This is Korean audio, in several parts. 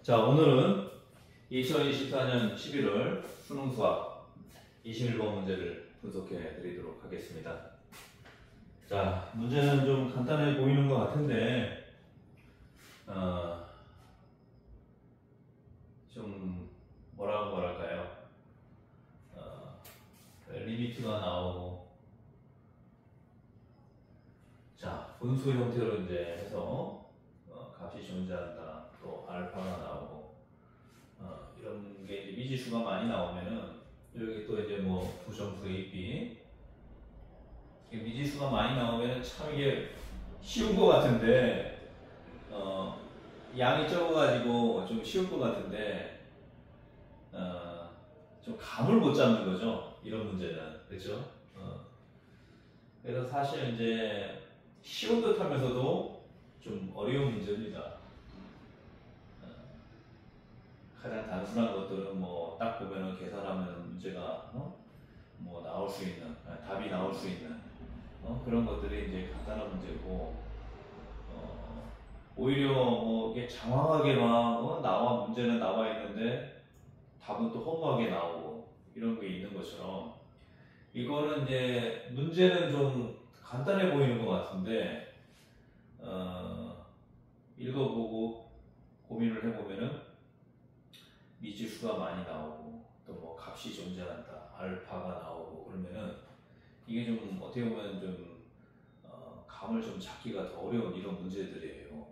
자, 오늘은 2024년 11월 수능 수학 21번 문제를 분석해 드리도록 하겠습니다. 자, 문제는 좀 간단해 보이는 것 같은데, 좀 뭐랄까요? 리미트가 나오고, 자, 분수 형태로 이제 해서 값이 존재한다. 또 알파가 나오고, 이런 게 이제 미지수가 많이 나오면은 여기 또 이제 뭐 부정수 A, B 미지수가 많이 나오면은 참 이게 쉬운 것 같은데, 양이 적어가지고 좀 쉬울 것 같은데, 좀 감을 못 잡는 거죠. 이런 문제는. 그렇죠? 그래서 사실 이제 쉬운 듯 하면서도 좀 어려운 문제입니다. 가장 단순한 것들은 뭐 딱 보면은 계산하면 문제가 뭐 나올 수 있는, 답이 나올 수 있는 그런 것들이 이제 간단한 문제고, 오히려 뭐 이게 장황하게 막 나와 문제는 나와 있는데 답은 또 허무하게 나오고 이런 게 있는 것처럼, 이거는 이제 문제는 좀 간단해 보이는 것 같은데, 읽어보고 고민을 해보면은 미지수가 많이 나오고 또 뭐 값이 존재한다, 알파가 나오고 그러면은 이게 좀 어떻게 보면 좀 감을 좀 잡기가 더 어려운 이런 문제들이에요.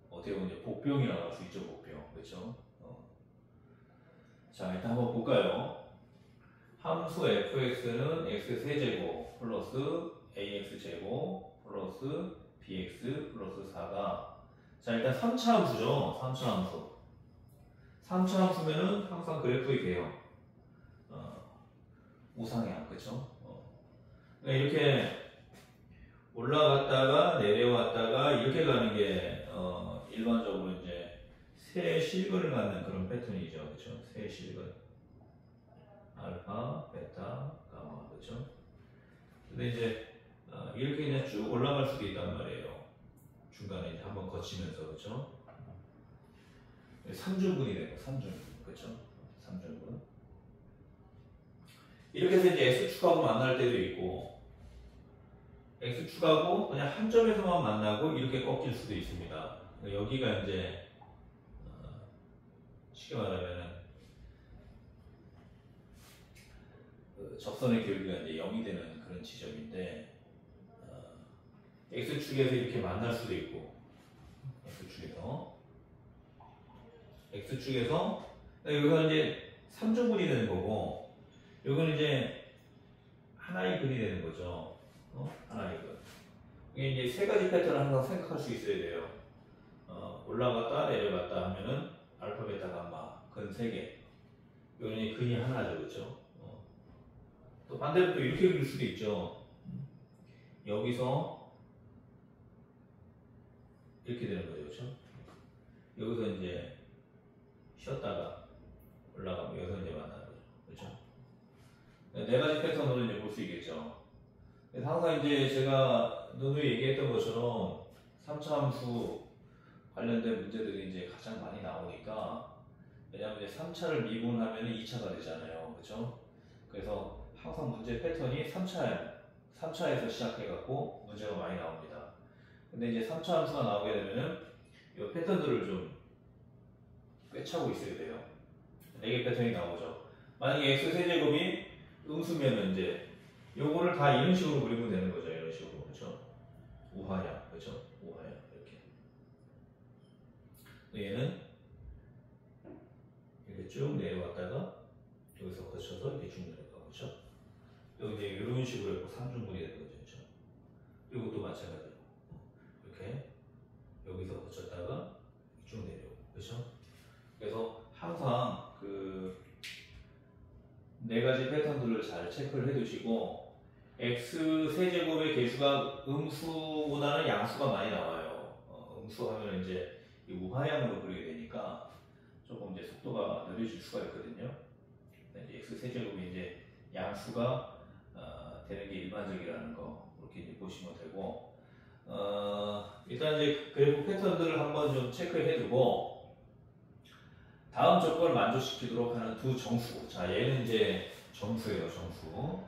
어떻게 보면 이제 복병이라고 할 수 있죠, 복병. 그렇죠? 자, 일단 한번 볼까요? 함수 fx는 x세제곱 플러스 ax제곱 플러스 bx 플러스 4가, 자, 일단 3차 함수죠. 3차 함수. 3차 함수면은 항상 그래프의 개형, 우상향, 그쵸? 그러니까 이렇게 올라갔다가 내려왔다가 이렇게 가는 게 일반적으로 이제 세 실근을 갖는 그런 패턴이죠. 그쵸? 세 실근. 알파, 베타, 가마, 그쵸? 근데 이제 이렇게 그냥 쭉 올라갈 수도 있단 말이에요. 중간에 이제 한번 거치면서, 그쵸? 3중분이 되고, 3중분, 그쵸? 3중분. 이렇게 해서 이제 X축하고 만날 때도 있고, X축하고 그냥 한 점에서만 만나고 이렇게 꺾일 수도 있습니다. 여기가 이제, 쉽게 말하면은, 접선의 기울기가 이제 0이 되는 그런 지점인데, X축에서 이렇게 만날 수도 있고, X축에서, 여기서 이제 3중분이 되는 거고, 여기는 이제 하나의 근이 되는 거죠. 하나의 근. 이게 이제 세 가지 패턴을 항상 생각할 수 있어야 돼요. 올라갔다 내려갔다 하면은 알파, 베타, 감마 근 3개. 여기는 근이 하나죠, 그렇죠? 또 반대로 또 이렇게 그릴 수도 있죠. 여기서 이렇게 되는 거죠, 그렇죠? 여기서 이제 쉬었다가 올라가면 여기서 이제 만나는 거죠, 그렇죠? 네 가지 패턴으로 이제 볼 수 있겠죠. 그래서 항상 이제 제가 누누이 얘기했던 것처럼 3차 함수 관련된 문제들이 이제 가장 많이 나오니까, 왜냐하면 이제 3차를 미분하면 2차가 되잖아요, 그렇죠? 그래서 항상 문제 패턴이 3차에서 시작해갖고 문제가 많이 나옵니다. 근데 이제 3차 함수가 나오게 되면은 이 패턴들을 좀 꿰차고 있어야 돼요. 4개 패턴이 나오죠. 만약에 x세제곱이 음수면은 이제 요거를 다 이런 식으로 그리면 되는 거죠. 이런 식으로. 그렇죠? 우하향. 그렇죠? 우하향. 이렇게. 얘는 이렇게 쭉 내려왔다가 여기서 거쳐서 이렇게 쭉 내려가. 그렇죠? 여기 이제 이런 식으로 해서 3중분이 되는 거죠. 그렇죠? 이것도 마찬가지로. 이렇게 여기서 거쳤다가 쭉 내려오고. 그렇죠? 그래서 항상 그 4가지 패턴들을 잘 체크를 해 두시고, x세제곱의 개수가 음수보다는 양수가 많이 나와요. 음수 하면 이제 우하향으로 그리게 되니까 조금 이제 속도가 느려질 수가 있거든요. 이제 x세제곱이 이제 양수가 되는 게 일반적이라는 거, 그렇게 이제 보시면 되고, 일단 이제 그래프 패턴들을 한번 좀 체크해 두고, 다음 조건을 만족시키도록 하는 두 정수. 자, 얘는 이제 정수예요, 정수.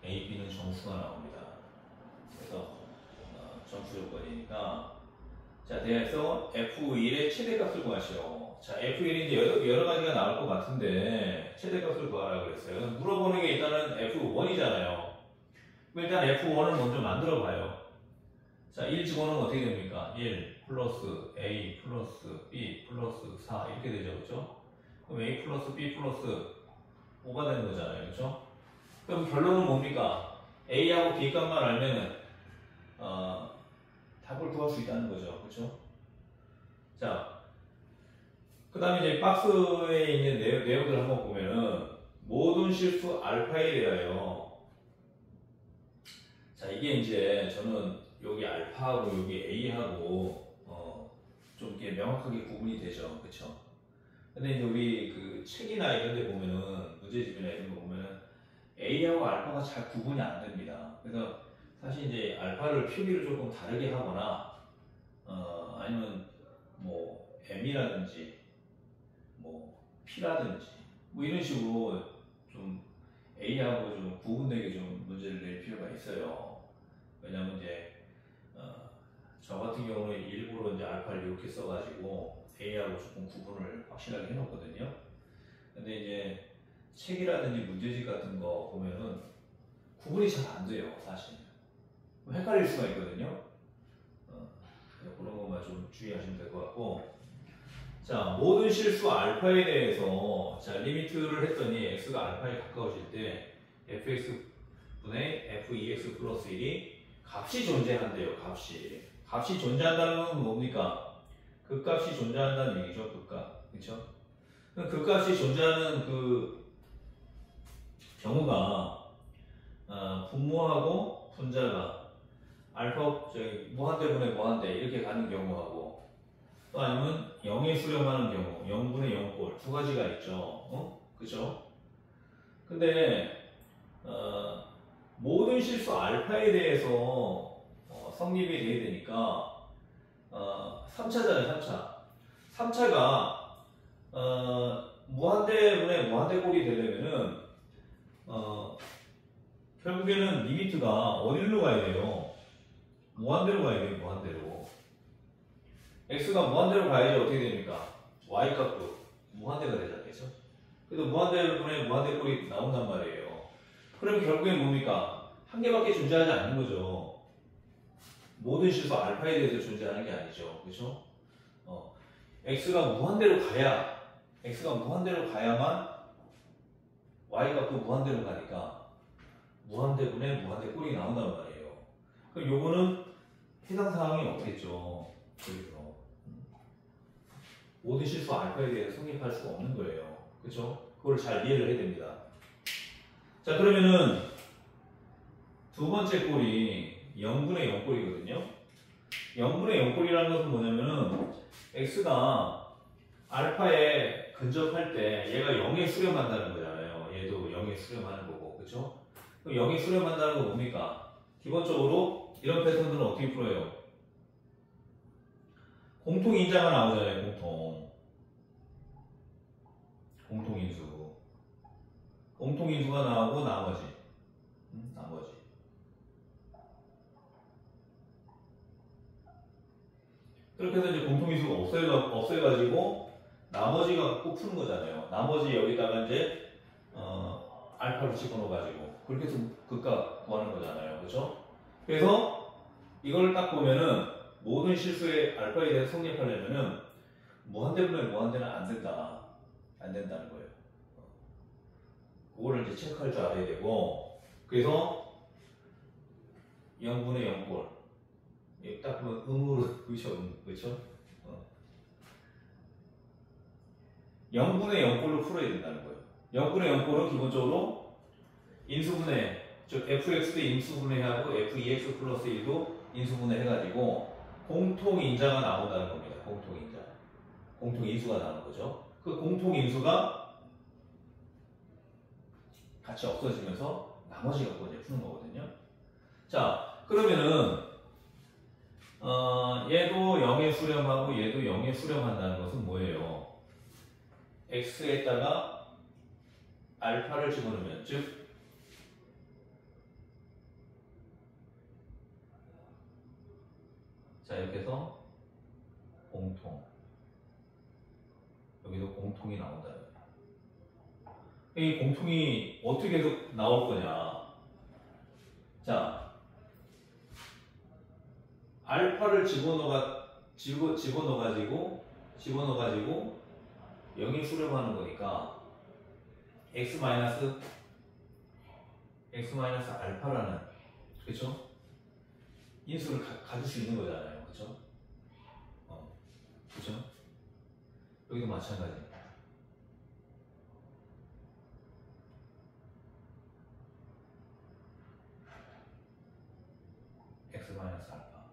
A, B는 정수가 나옵니다. 그래서 정수 조건이니까 자, 대해서 F1의 최대값을 구하시오. 자, F1이 이제 여러 가지가 나올 것 같은데 최대값을 구하라고 그랬어요. 물어보는 게 일단은 F1이잖아요. 그럼 일단 F1을 먼저 만들어 봐요. 자, 1 집어넣으면 어떻게 됩니까? 1 플러스 A 플러스 B 플러스 4 이렇게 되죠, 그렇죠? 그럼 A 플러스 B 플러스 5가 되는 거잖아요, 그렇죠? 그럼 결론은 뭡니까? A하고 B 값만 알면은 답을 구할 수 있다는 거죠, 그렇죠? 자, 그 다음에 이제 박스에 있는 내용들 한번 보면은 모든 실수 알파에 대하여 자, 이게 이제 저는 여기 알파하고 여기 A하고 좀 이렇게 명확하게 구분이 되죠, 그렇죠? 근데 이제 우리 그 책이나 이런 데 보면은 문제집이나 이런 거 보면은 A하고 알파가 잘 구분이 안 됩니다. 그래서 사실 이제 알파를 표기를 조금 다르게 하거나 아니면 뭐 M이라든지 뭐 P라든지 뭐 이런 식으로 좀 A하고 좀 구분되게 좀 문제를 낼 필요가 있어요. 왜냐면 이제 저 같은 경우는 일부러 이제 알파를 이렇게 써가지고 A하고 조금 구분을 확실하게 해놓거든요. 근데 이제 책이라든지 문제집 같은 거 보면은 구분이 잘 안 돼요, 사실. 헷갈릴 수가 있거든요. 그런 것만 좀 주의하시면 될 것 같고. 자, 모든 실수 알파에 대해서 자, 리미트를 했더니 x가 알파에 가까워질 때 fx분의 f2x 플러스 1이 값이 존재한대요, 값이. 값이 존재한다는 건 뭡니까? 극값이 존재한다는 얘기죠, 극값. 그쵸? 극값이 존재하는 그 경우가 분모하고 분자가 알파 무한대분의 무한대 이렇게 가는 경우하고 또 아니면 0에 수렴하는 경우 0분의 0꼴 두 가지가 있죠. 그죠? 근데 모든 실수 알파에 대해서 성립이 돼야 되니까 3차잖아요, 3차. 3차가 무한대분의 무한대꼴이 되려면은 결국에는 리미트가 어디로 가야 돼요? 무한대로 가야 돼요, 무한대로. x가 무한대로 가야지 어떻게 됩니까? y 값도 무한대가 되잖아요. 그래서 무한대분의 무한대꼴이 나온단 말이에요. 그러면 결국엔 뭡니까? 한 개밖에 존재하지 않는 거죠. 모든 실수 알파에 대해서 존재하는 게 아니죠. 그렇죠? x가 무한대로 가야만 y 값도 무한대로 가니까 무한대분의 무한대꼴이 나온단 말이에요. 그럼 요거는 해당 사항이 없겠죠. 여기서 모든 실수 알파에 대해서 성립할 수가 없는 거예요. 그렇죠? 그걸 잘 이해를 해야 됩니다. 자, 그러면은 두 번째 꼴이 0분의 0꼴이거든요. 0분의 0꼴이라는 것은 뭐냐면은 x가 알파에 근접할 때 얘가 0에 수렴한다는 거잖아요. 얘도 0에 수렴하는 거고, 그렇죠? 그럼 0에 수렴한다는 건 뭡니까? 기본적으로 이런 패턴들은 어떻게 풀어요? 공통인자가 나오잖아요. 공통인수가 나오고 나머지 그렇게 해서 이제 공통인수가 없애가지고 나머지가 꼭 푸는 거잖아요. 나머지 여기다가 이제 알파를 집어넣어가지고 그렇게 해서 극값 구하는 거잖아요. 그렇죠? 그래서 이걸 딱 보면은 모든 실수의 알파에 대해서 성립하려면은 무한대분의 무한대는 안 된다는 거예요. 그거를 이제 체크할 줄 알아야 되고, 그래서 0분의 0꼴 딱 보면 음으로 그렇죠? 0분의 0꼴로 풀어야 된다는 거예요. 0분의 0꼴은 기본적으로 인수분해, 즉 fx도 인수분해하고 f2x 플러스 1도 인수분해 해가지고 공통인자가 나온다는 겁니다. 공통인수가 나오는 거죠. 그 공통인수가 같이 없어지면서 나머지 갖고 이제 푸는 거거든요. 자, 그러면은 얘도 0에 수렴하고 얘도 0에 수렴한다는 것은 뭐예요? x에다가 알파를 집어넣으면 즉 자 이렇게 해서 공통 여기도 공통이 나온다. 이 공통이 어떻게 계속 나올 거냐. 자 알파를 집어넣어가지고 0에 수렴하는 거니까 x 알파라는 그쵸? 인수를 가질 수 있는 거잖아요. 그쵸? 그쵸? 여기도 마찬가지. x 알파.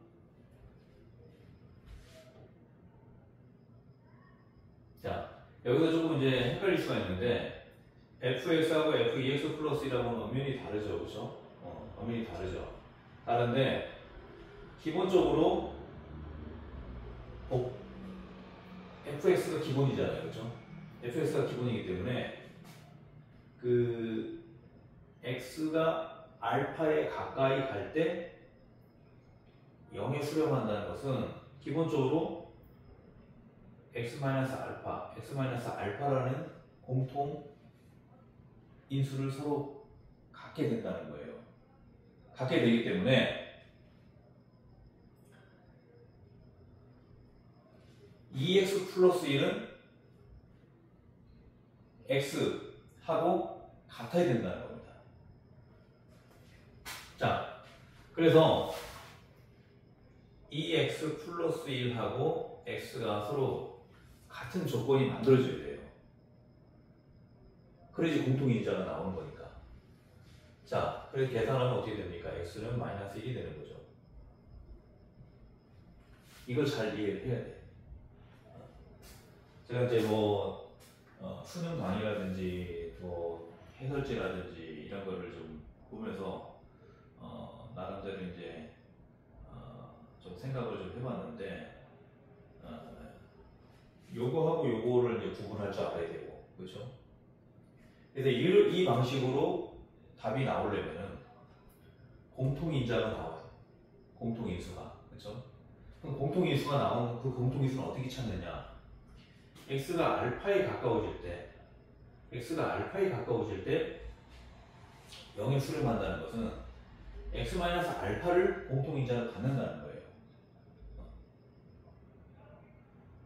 자, 여기서 조금 이제 헷갈릴 수가 있는데 fx하고 fex 플러스 1하고는 엄연히 다르죠. 그쵸? 엄연히 다르죠. 다른데 기본적으로 fx가 기본이잖아요. 그쵸? fx가 기본이기 때문에 그 x가 알파에 가까이 갈 때 0에 수렴한다는 것은 기본적으로 x 알파라는 공통 인수를 서로 갖게 된다는 거예요. 갖게 되기 때문에 2x 플러스 1은 x하고 같아야 된다는 겁니다. 자, 그래서 2x 플러스 1하고 x가 서로 같은 조건이 만들어져야 돼요. 그래야지 공통인자가 나오는 거니까. 자, 그래서 계산하면 어떻게 됩니까? x는 마이너스 1이 되는 거죠. 이걸 잘 이해를 해야 돼요. 제가 이제 수능 강의라든지 해설지라든지 이런 거를 좀 보면서 나름대로 이제 좀 생각을 좀 해봤는데 요거하고 요거를 이제 구분할 줄 알아야 되고, 그렇죠? 그래서 이 방식으로 답이 나오려면은 공통인자가 나와요. 공통인수가, 그렇죠? 그럼 공통인수가 나오는 그 공통인수는 어떻게 찾느냐? x가 알파에 가까워질 때 0에 수렴한다는 것은 x 알파를 공통인자로 갖는다는 거예요.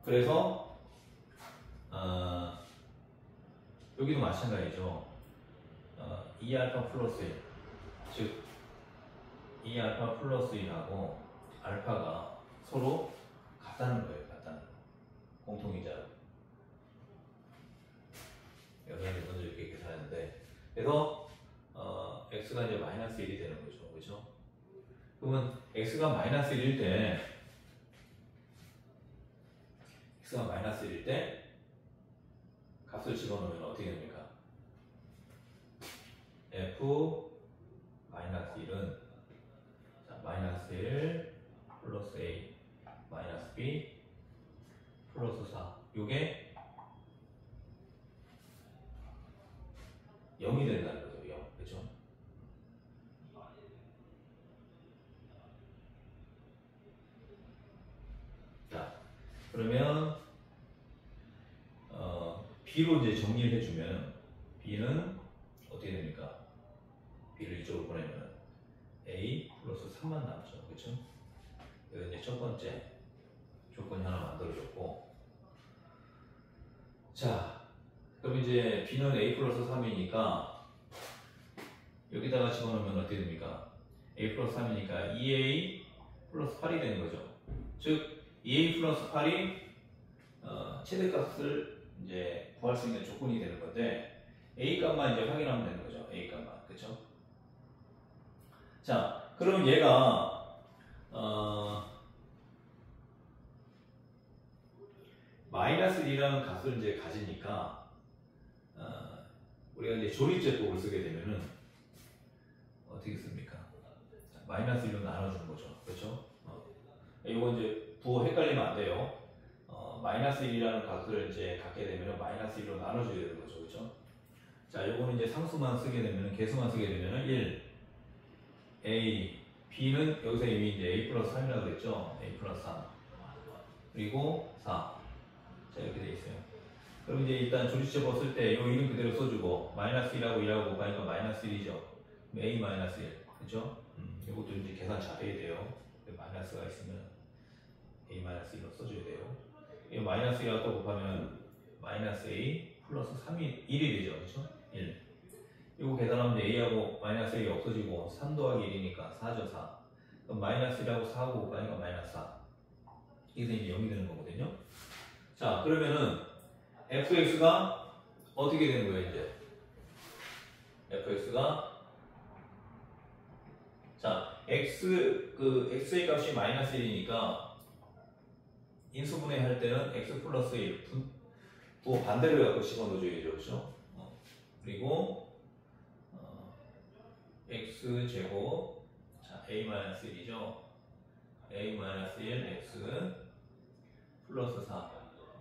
그래서 여기도 마찬가지죠. 2알파 플러스 1, 즉 2알파 플러스 1하고 알파가 서로 같다는 거예요. 같다는 거. 공통인자로. 여기서 먼저 이렇게 계산하는데, 그래서 x가 이제 마이너스 1이 되는 거죠. 그렇죠? 그러면 x가 마이너스 1일 때 값을 집어넣으면 어떻게 됩니까? f 마이너스 1은 마이너스 1 플러스 a 마이너스 b 플러스 4 요게 0이 된다는 거죠. 0. 그렇죠? 자, 그러면 b로 이제 정리를 해주면 b는 어떻게 됩니까? b를 이쪽으로 보내면 a 플러스 3만 남죠. 그렇죠? 여기 이제 첫 번째 조건이 하나 만들어졌고, 자, 그럼 이제 b는 a 플러스 3이니까 여기다가 집어넣으면 어떻게 됩니까? a 플러스 3이니까 2a 플러스 8이 되는 거죠. 즉 2a 플러스 8이 최대값을 이제 구할 수 있는 조건이 되는 건데 a 값만 이제 확인하면 되는 거죠. a 값만. 그렇죠? 자, 그럼 얘가 마이너스 1이라는 값을 이제 가지니까 우리가 이제 조립제법을 쓰게 되면은 어떻게 씁니까? 마이너스 1로 나눠주는 거죠. 그렇죠? 이거 이제 부호 헷갈리면 안 돼요. 마이너스 1이라는 값을 이제 갖게 되면 마이너스 1로 나눠줘야 되는 거죠. 그렇죠? 자, 요거는 이제 상수만 쓰게 되면, 개수만 쓰게 되면 1, A, B는 여기서 이미 이제 A 플러스 3이라고 그랬죠? A 플러스 3. 그리고 4. 자, 이렇게 돼 있어요. 그럼 이제 일단 조리시제 썼을 때 요 이름 그대로 써주고, 마이너스 1하고 1하고 곱하니까 마이너스 1이죠. A 마이너스 1. 그죠? 이것도 이제 계산 잘해야 돼요. 마이너스가 있으면 A 마이너스 1로 써줘야 돼요. 이 마이너스 1하고 또 곱하면 마이너스 A 플러스 3이 1이 되죠. 그죠? 1. 이거 계산하면 A하고 마이너스 A 없어지고 3 더하기 1이니까 4죠. 4. 그럼 마이너스 1하고 4하고 곱하니까 마이너스 4. 이게 이제 0이 되는 거거든요. 자, 그러면은 fx가 어떻게 되는 거예요, 이제? fx가 자, x의 값이 마이너스 1이니까 인수분해 할 때는 x 플러스 1 또 반대로 갖고 집어넣어줘야죠. 그렇죠? 그리고 x 제곱 자, a 마이너스 1이죠. a 마이너스 1 x 플러스 4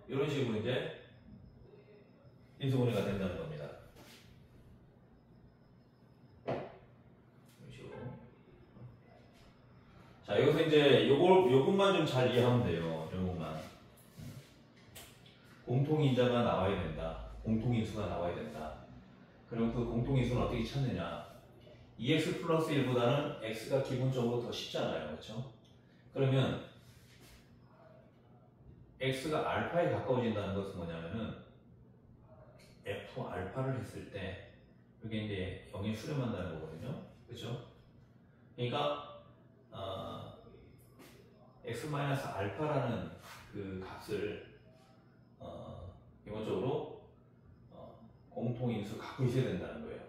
이런 식으로 이제 인수분해가 된다는 겁니다. 이런 식으로. 자, 여기서 이제 요것만 좀 잘 이해하면 돼요. 요것만. 공통인자가 나와야 된다. 공통인수가 나와야 된다. 그럼 그 공통인수는 어떻게 찾느냐? 2x 플러스 1보다는 x가 기본적으로 더 쉽잖아요. 그렇죠? 그러면 x가 알파에 가까워진다는 것은 뭐냐면은 f 알파를 했을 때 이게 이제 0에 수렴한다는 거거든요. 그렇죠? 그러니까 x 마이너스 알파라는 그 값을 기본적으로 공통인수 갖고 있어야 된다는 거예요.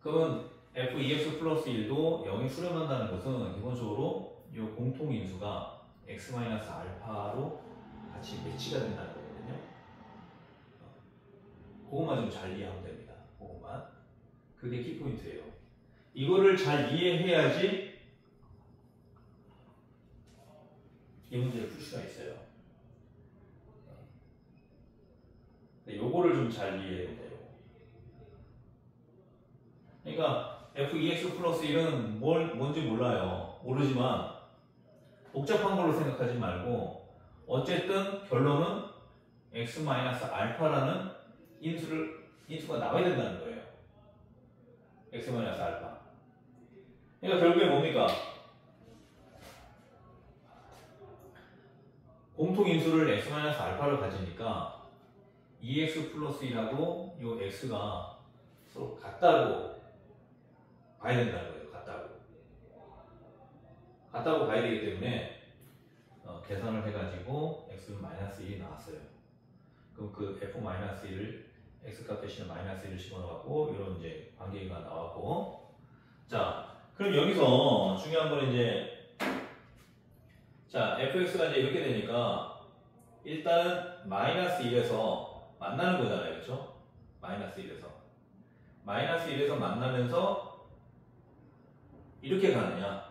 그러면 f 2x 플러스 1도 0에 수렴한다는 것은 기본적으로 이 공통인수가 x 마이너스 알파로 같이 매치가 된다는 거거든요. 그것만 좀 잘 이해하면 됩니다. 그것만. 그게 키포인트예요. 이거를 잘 이해해야지 이 문제를 풀 수가 있어요. 요거를 좀 잘 이해해야 돼요. 그러니까 f2x 플러스 1은 뭔지 몰라요. 모르지만 복잡한 걸로 생각하지 말고 어쨌든 결론은 x 마이너스 알파라는 인수가 나와야 된다는 거예요. x 마이너스 알파. 그러니까 결국에 뭡니까? 공통인수를 x 마이너스 알파를 가지니까 2x 플러스 1하고 이 x가 서로 같다고 봐야 된다는 거예요. 같다고 봐야 되기 때문에 계산을 해가지고 x는 마이너스 1이 나왔어요. 그럼 그 f 마이너스 1을 x 값 대신에 마이너스 1을 집어넣고 이런 이제 관계가 나왔고, 자 그럼 여기서 중요한 건 이제 자 fx가 이제 이렇게 되니까 일단은 마이너스 1에서 만나는 거잖아요. 그렇죠? 마이너스 1에서 만나면서 이렇게 가느냐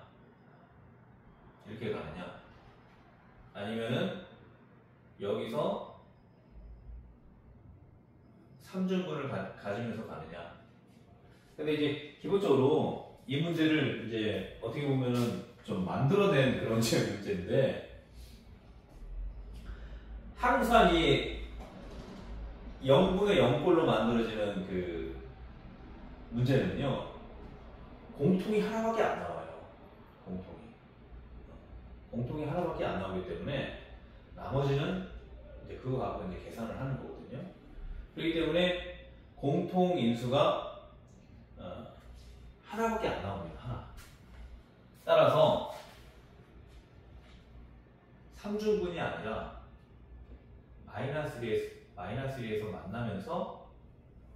아니면은 여기서 3중분을 가지면서 가느냐. 근데 이제 기본적으로 이 문제를 이제 어떻게 보면은 좀 만들어낸 그런 문제인데 항상 이 0분의 0꼴로 만들어지는 그 문제는요 공통이 하나밖에 안 나와요. 공통이 하나밖에 안 나오기 때문에 나머지는 이제 그거 갖고 이제 계산을 하는 거거든요. 그렇기 때문에 공통인수가 하나밖에 안 나옵니다. 하나. 따라서 3중분이 아니라 마이너스 1에서 만나면서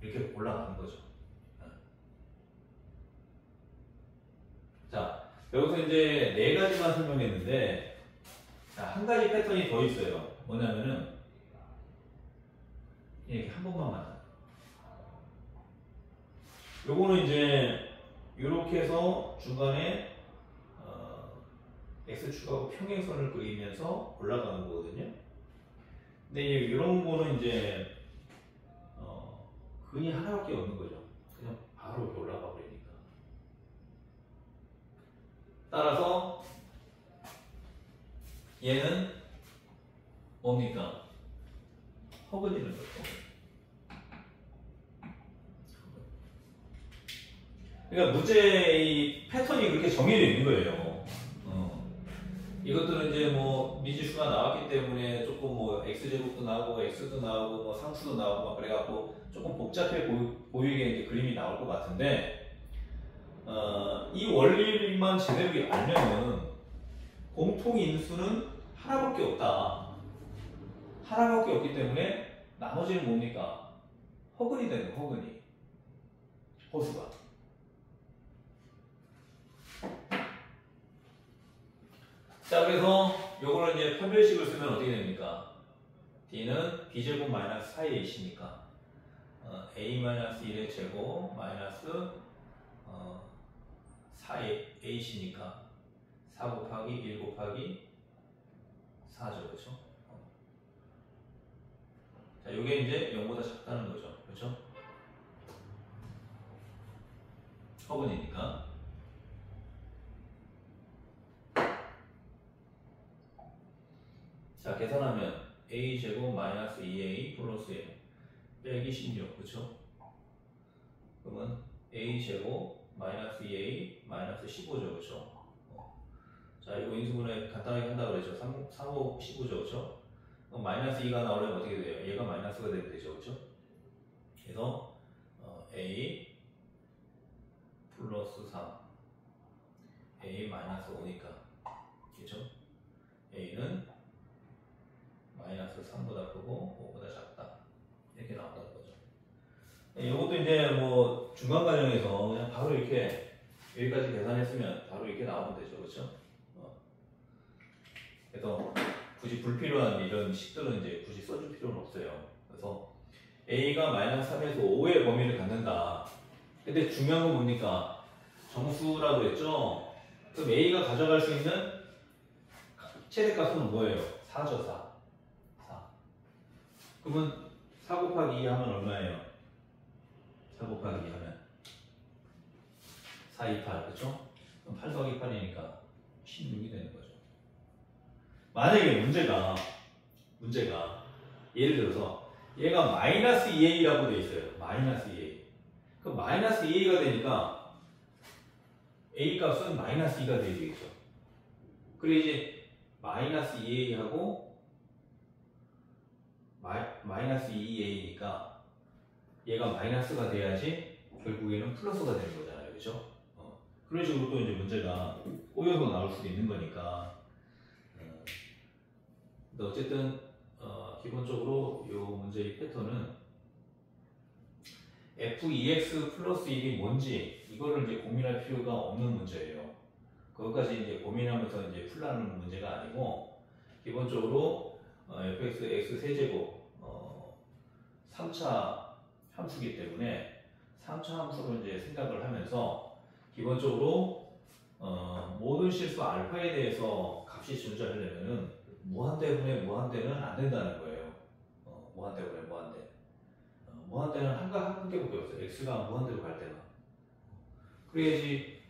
이렇게 올라가는 거죠. 자, 여기서 이제 네 가지만 설명했는데, 자, 한 가지 패턴이 더 있어요. 뭐냐면은, 이렇게 한 번만 만나. 요거는 이제, 이렇게 해서 중간에, x축하고 평행선을 그리면서 올라가는 거거든요. 근데 이런 거는 이제 근이 하나밖에 없는 거죠. 그냥 바로 이렇게 올라가 버리니까. 따라서 얘는 뭡니까? 허근이는 거죠. 그러니까 문제의 패턴이 그렇게 정해져 있는 거예요. 이것들은 이제 뭐 미지수가 나왔기 때문에 조금 뭐 x제곱도 나오고 x도 나오고 뭐 상수도 나오고 막 그래갖고 조금 복잡해 보이게 이제 그림이 나올 것 같은데 이 원리만 제대로 알면은 공통인수는 하나밖에 없다. 하나밖에 없기 때문에 나머지는 뭡니까? 허근이 되는 거, 허근이. 허수가. 자, 그래서 요거는 이제 판별식을 쓰면 어떻게 됩니까? d는 b제곱 마이너스 4ac니까 a-1의 제곱 마이너스 4ac니까 4 곱하기 1 곱하기 4죠, 그렇죠? 자, 요게 이제 0보다 작다는 거죠, 그렇죠? 허분이니까. 자, 계산하면 a제곱 마이너스 2a 플러스 a 빼기 16, 그렇죠? 그러면 a제곱 마이너스 2a 마이너스 15죠, 그렇죠? 자, 이거 인수분해 간단하게 한다고 그랬죠. 3, 5, 15죠, 그렇죠? 그럼 마이너스 2가 나오려면 어떻게 돼요? 얘가 마이너스가 되면 되죠, 그렇죠? 그래서 a 플러스 3 a 마이너스 5니까, 그렇죠? a는 마이너스 3보다 크고 5보다 작다, 이렇게 나온다는 거죠. 이것도 이제 뭐 중간 과정에서 그냥 바로 이렇게 여기까지 계산했으면 바로 이렇게 나오면 되죠, 그렇죠? 그래서 굳이 불필요한 이런 식들은 이제 굳이 써줄 필요는 없어요. 그래서 a가 마이너스 3에서 5의 범위를 갖는다. 근데 중요한 건 뭡니까? 정수라고 했죠? 그럼 a가 가져갈 수 있는 최대값은 뭐예요? 4죠, 4. 그러면 4 곱하기 2 하면 얼마예요? 4 곱하기 2 하면 4, 2, 8, 그렇죠? 그럼 8 더하기 8이니까 16이 되는 거죠. 만약에 문제가 예를 들어서 얘가 마이너스 2a라고 되어 있어요. 마이너스 2a. 그럼 마이너스 2a가 되니까 a 값은 마이너스 2가 되어야 되겠죠. 그리고 이제 마이너스 2a하고 마이너스 2a니까 얘가 마이너스가 돼야지 결국에는 플러스가 되는 거잖아요, 그렇죠? 그런 식으로 또 이제 문제가 꼬여서 나올 수도 있는 거니까. 근데 어쨌든 기본적으로 이 문제의 패턴은 f2x 플러스 1이 뭔지 이거를 이제 고민할 필요가 없는 문제예요. 그것까지 이제 고민하면서 이제 풀라는 문제가 아니고 기본적으로 fx x 세제곱 3차 함수기 때문에 3차 함수로 이제 생각을 하면서 기본적으로 모든 실수 알파에 대해서 값이 존재하려면은 무한대분의 무한대는 안 된다는 거예요. 무한대분의 무한대. 무한대는 한 개밖에 없어요. x가 무한대로 갈 때가. 그래야지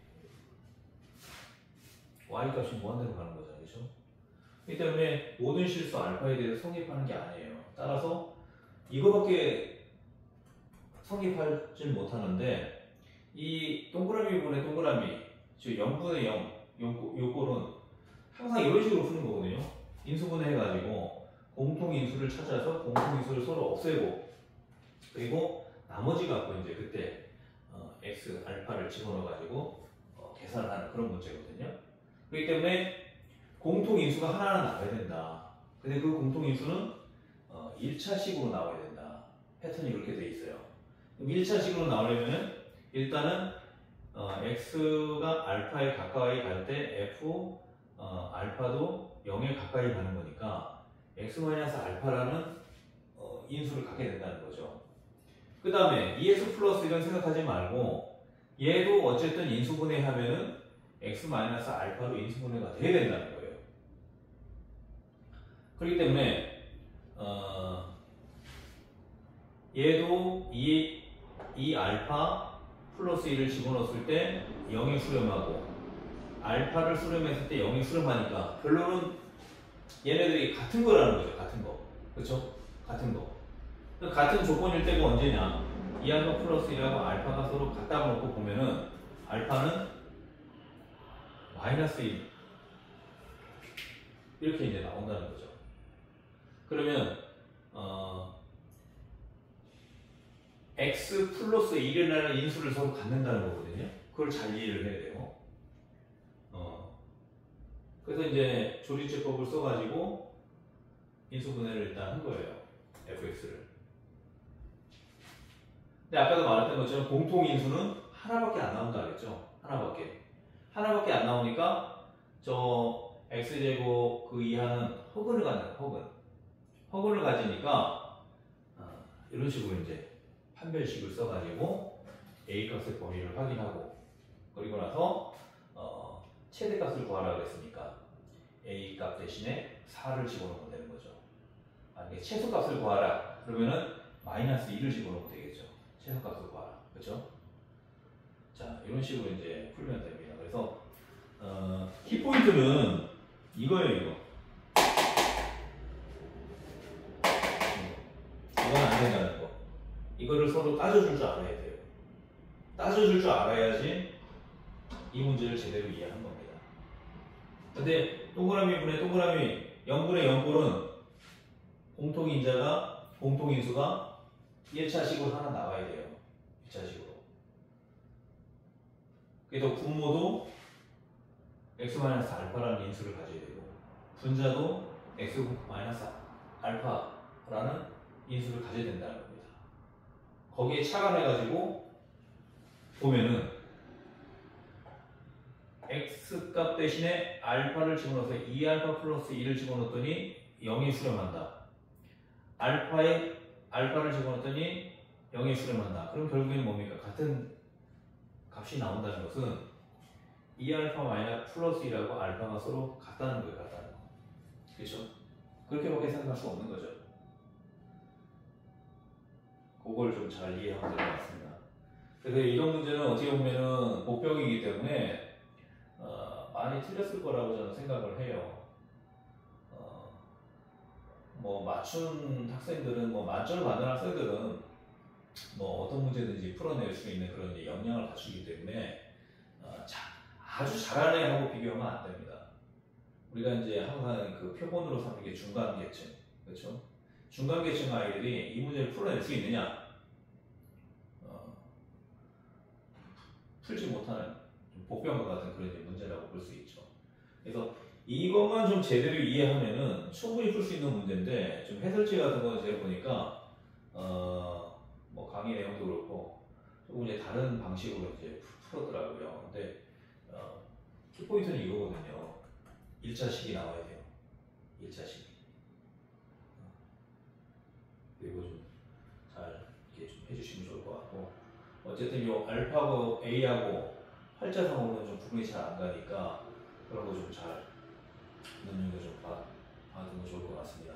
y 값이 무한대로 가는 거잖아요, 그렇죠? 그렇기 때문에 모든 실수 알파에 대해서 성립하는 게 아니에요. 따라서 이거밖에 성립하지 못하는데 이 동그라미 분의 동그라미, 즉 0분의 0 요거는 항상 이런 식으로 푸는 거거든요. 인수분해 해가지고 공통인수를 찾아서 공통인수를 서로 없애고 그리고 나머지 갖고 이제 그때 x 알파를 집어넣어가지고 계산을 하는 그런 문제거든요. 그렇기 때문에 공통인수가 하나는 나와야 된다. 근데 그 공통인수는 1차식으로 나와야 된다. 패턴이 그렇게 돼 있어요. 1차식으로 나오려면 일단은 x가 알파에 가까이 갈 때 f 알파도 0에 가까이 가는 거니까 x-알파라는 인수를 갖게 된다는 거죠. 그 다음에 2x 플러스 이런 생각하지 말고 얘도 어쨌든 인수분해하면은 x-알파로 인수분해가 돼야 된다는 거예요. 그렇기 때문에 얘도 이 알파 플러스 1을 집어넣었을 때 0이 수렴하고 알파를 수렴했을 때 0이 수렴하니까 결론은 얘네들이 같은 거라는 거죠. 같은 거. 그렇죠? 같은 거. 같은 조건일 때가 언제냐? 이 알파 플러스 1하고 알파가 서로 같다고 놓고 보면은 알파는 마이너스 1 이렇게 이제 나온다는 거죠. 그러면 x 플러스 1이라는 인수를 서로 갖는다는 거거든요. 그걸 잘 이해를 해야 돼요. 그래서 이제 조리제법을 써가지고 인수분해를 일단 한 거예요. fx를. 근데 아까도 말했던 것처럼 공통인수는 하나밖에 안 나온다 그랬죠. 하나밖에 안 나오니까 저 x제곱 그 이하는 허근을 갖는 허근을 가지니까 이런 식으로 이제 판별식을 써가지고 a 값의 범위를 확인하고 그리고 나서 최대값을 구하라 그랬으니까 a 값 대신에 4를 집어넣으면 되는 거죠. 만약에 최소값을 구하라 그러면은 마이너스 2를 집어넣으면 되겠죠. 최소값을 구하라. 그렇죠? 자, 이런 식으로 이제 풀면 됩니다. 그래서 키포인트는 이거예요, 이거. 이건 안 된다는 거. 이거를 서로 따져줄 줄 알아야 돼요. 따져줄 줄 알아야지 이 문제를 제대로 이해하는 겁니다. 근데 동그라미 분의 동그라미 0분의 0꼴은 공통인수가 1차식으로 하나 나와야 돼요. 1차식으로. 그래서 분모도 x-알파라는 인수를 가져야 되고 분자도 x-알파라는 인수를 가져야 된다는 겁니다. 거기에 착안해가지고 보면은 x값 대신에 알파를 집어넣어서 2알파 플러스 2를 집어넣었더니 0이 수렴한다. 알파를 집어넣었더니 0이 수렴한다. 그럼 결국에는 뭡니까? 같은 값이 나온다는 것은 2알파 마이너스 플러스 1하고 알파가 서로 같다는 거예요. 같다는 거. 그렇죠? 그렇게밖에 생각할 수 없는 거죠. 그걸 좀 잘 이해하면 될 것 같습니다. 그래서 이런 문제는 어떻게 보면은 복병이기 때문에 많이 틀렸을 거라고 저는 생각을 해요. 뭐 맞춘 학생들은 만점을 받는 학생들은 어떤 문제든지 풀어낼 수 있는 그런 이제 역량을 갖추기 때문에 아주 잘하는 애하고 비교하면 안 됩니다. 우리가 이제 항상 그 표본으로 삼는 게 중간계층, 그렇죠? 중간계층 아이들이 이 문제를 풀어낼 수 있느냐? 풀지 못하는 복병과 같은 그런 이제 문제라고 볼 수 있죠. 그래서 이것만 좀 제대로 이해하면은 충분히 풀 수 있는 문제인데 좀 해설지 같은 거 제가 보니까 뭐 강의 내용도 그렇고 조금 이제 다른 방식으로 이제 풀었더라고요. 근데 키포인트는 이거거든요. 1차식이 나와야 돼요. 1차식. 그리고 좀 잘 이렇게 좀 해주시면 좋을 것 같고 어쨌든 이 알파하고 A하고 활자상으로는 좀 구분이 잘 안 가니까 그런 거 좀 잘 눈여겨 좀 봐두면 좋을 것 같습니다.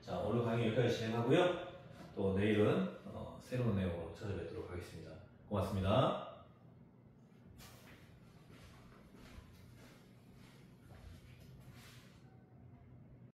자, 오늘 강의 여기까지 진행하고요. 또 내일은 새로운 내용으로 찾아뵙도록 하겠습니다. 고맙습니다.